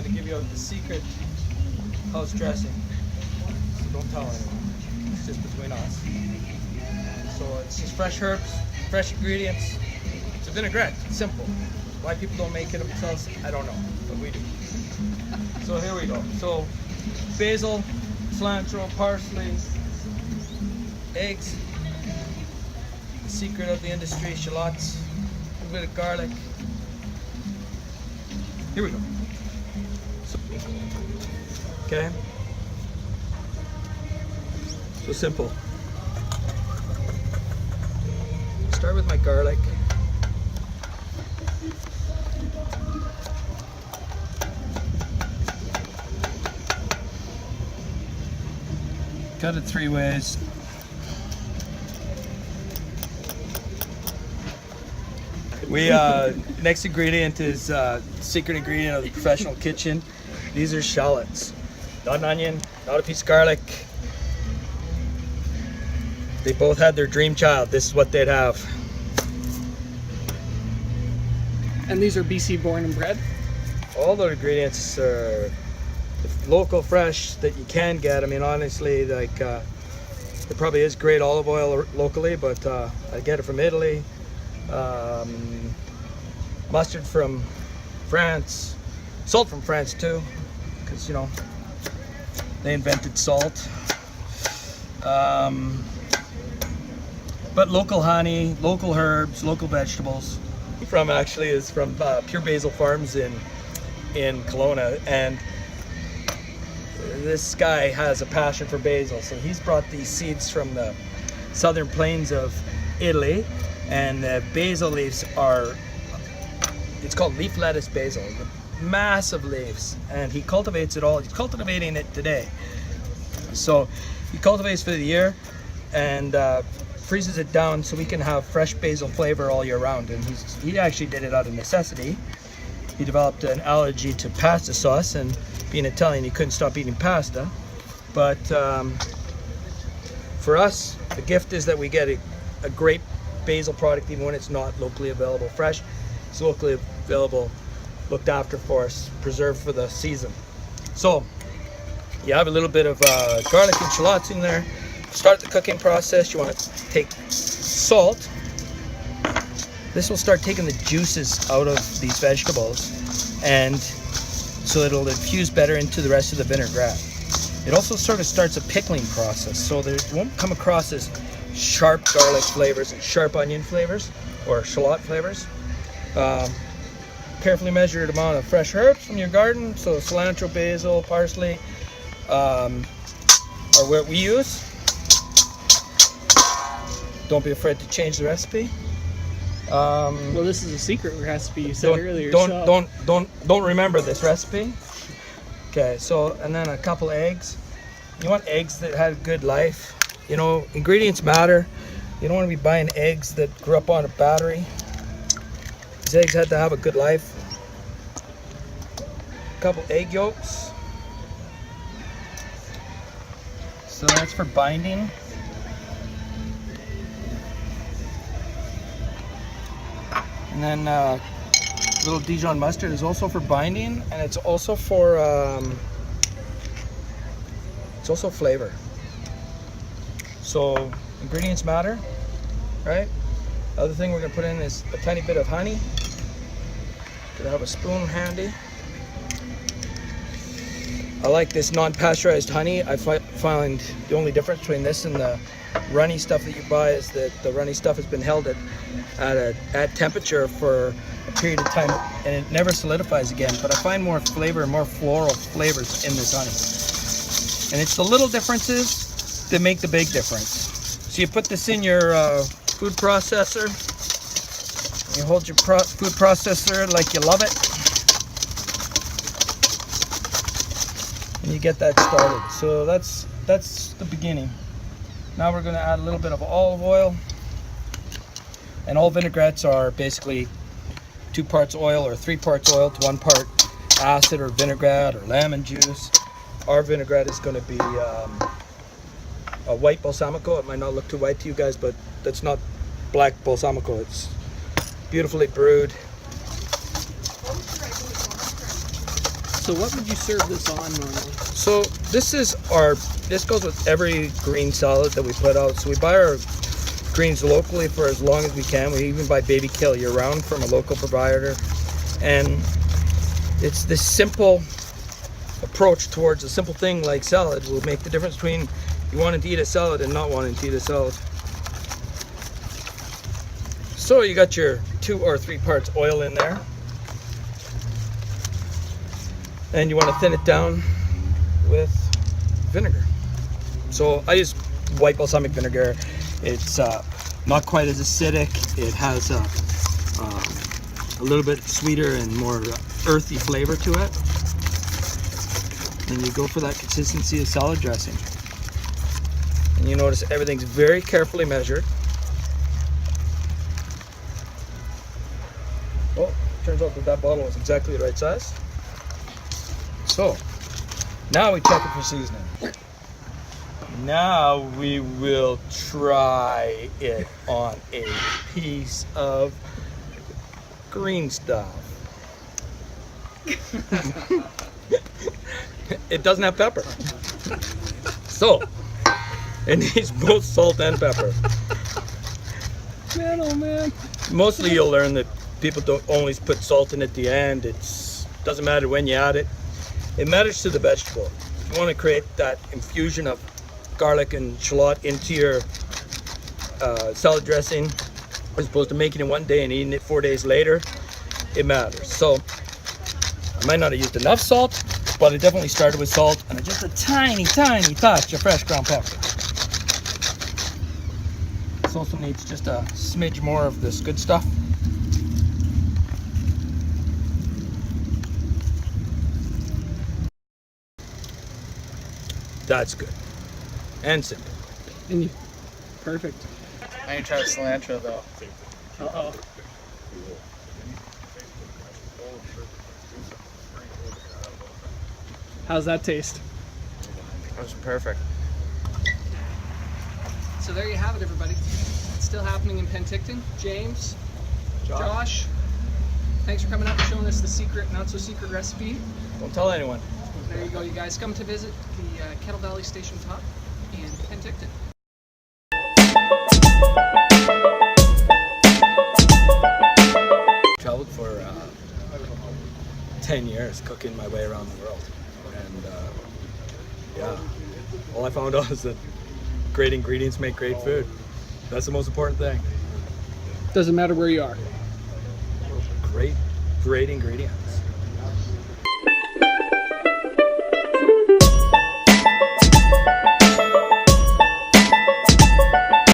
to give you the secret house dressing. So don't tell anyone. It's just between us. So it's just fresh herbs, fresh ingredients. It's a vinaigrette. It's simple. Why people don't make it themselves, I don't know, but we do. So here we go. So basil, cilantro, parsley, eggs, the secret of the industry, shallots, a little bit of garlic. Here we go. So, okay. So simple. Start with my garlic. Cut it 3 ways. We next ingredient is secret ingredient of the professional kitchen. These are shallots. Not an onion, not a piece of garlic. They both had their dream child. This is what they'd have. And these are BC born and bred? All the ingredients are local, fresh that you can get. I mean, honestly, like there probably is great olive oil locally, but I get it from Italy. Mustard from France, salt from France too, because you know they invented salt. But local honey, local herbs, local vegetables. From actually is from Pure Basil Farms in Kelowna, and this guy has a passion for basil, so he's brought these seeds from the southern plains of Italy, and the basil leaves are, it's called leaf lettuce basil, massive leaves, and he cultivates it all. He's cultivating it today, so he cultivates for the year and freezes it down so we can have fresh basil flavor all year round. And he actually did it out of necessity. He developed an allergy to pasta sauce, and being Italian, he couldn't stop eating pasta. But for us, the gift is that we get a great basil product even when it's not locally available fresh. It's locally available, looked after for us, preserved for the season. So you have a little bit of garlic and shallots in there. Start the cooking process. You want to take salt. This will start taking the juices out of these vegetables, and so it'll infuse better into the rest of the vinaigrette. It also sort of starts a pickling process, so there won't come across as sharp garlic flavors and sharp onion flavors or shallot flavors. Carefully measured amount of fresh herbs from your garden, so cilantro, basil, parsley are what we use. Don't be afraid to change the recipe. Well, this is a secret recipe you said earlier. Don't remember this recipe. Okay, so and then a couple eggs. You want eggs that had a good life. You know, ingredients matter. You don't want to be buying eggs that grew up on a battery. These eggs had to have a good life. A couple egg yolks. So that's for binding. And then a little Dijon mustard is also for binding, and it's also for flavor. So ingredients matter, right? The other thing we're gonna put in is a tiny bit of honey. Gonna have a spoon handy. I like this non-pasteurized honey. I find the only difference between this and the runny stuff that you buy is that the runny stuff has been held at temperature for a period of time, and it never solidifies again. But I find more flavor and more floral flavors in this honey. And it's the little differences that make the big difference. So you put this in your food processor. You hold your food processor like you love it, and you get that started. So that's the beginning. Now we're going to add a little bit of olive oil. And all vinaigrettes are basically 2 parts oil or 3 parts oil to 1 part acid or vinaigrette or lemon juice. Our vinaigrette is going to be a white balsamico. It might not look too white to you guys, but that's not black balsamico. It's beautifully brewed. So what would you serve this on normally? So this goes with every green salad that we put out. So we buy our greens locally for as long as we can. We even buy baby kale year round from a local provider. And it's this simple approach towards a simple thing like salad will make the difference between you wanting to eat a salad and not wanting to eat a salad. So you got your 2 or 3 parts oil in there. And you want to thin it down with vinegar. So I use white balsamic vinegar. It's not quite as acidic. It has a little bit sweeter and more earthy flavor to it. And you go for that consistency of salad dressing. And you notice everything's very carefully measured. Oh, turns out that bottle was exactly the right size. So, now we check it for seasoning. Now we will try it on a piece of green stuff. It doesn't have pepper. So, it needs both salt and pepper. Man, oh man. Mostly you'll learn that people don't always put salt in at the end. It doesn't matter when you add it. It matters to the vegetable. If you want to create that infusion of garlic and shallot into your salad dressing, as opposed to making it one day and eating it 4 days later, it matters. So I might not have used enough salt, but I definitely started with salt and just a tiny, tiny touch of fresh ground pepper. This also needs just a smidge more of this good stuff. That's good. And simple. And you, perfect. I ain't try the cilantro though. Uh-oh. How's that taste? That was perfect. So there you have it, everybody. It's still happening in Penticton. James, Josh, thanks for coming up and showing us the secret, not so secret recipe. Don't tell anyone. There you go, you guys. Come to visit the Kettle Valley Station Pub in Penticton. Traveled for 10 years cooking my way around the world. And yeah, all I found out is that great ingredients make great food. That's the most important thing. Doesn't matter where you are. Great ingredients.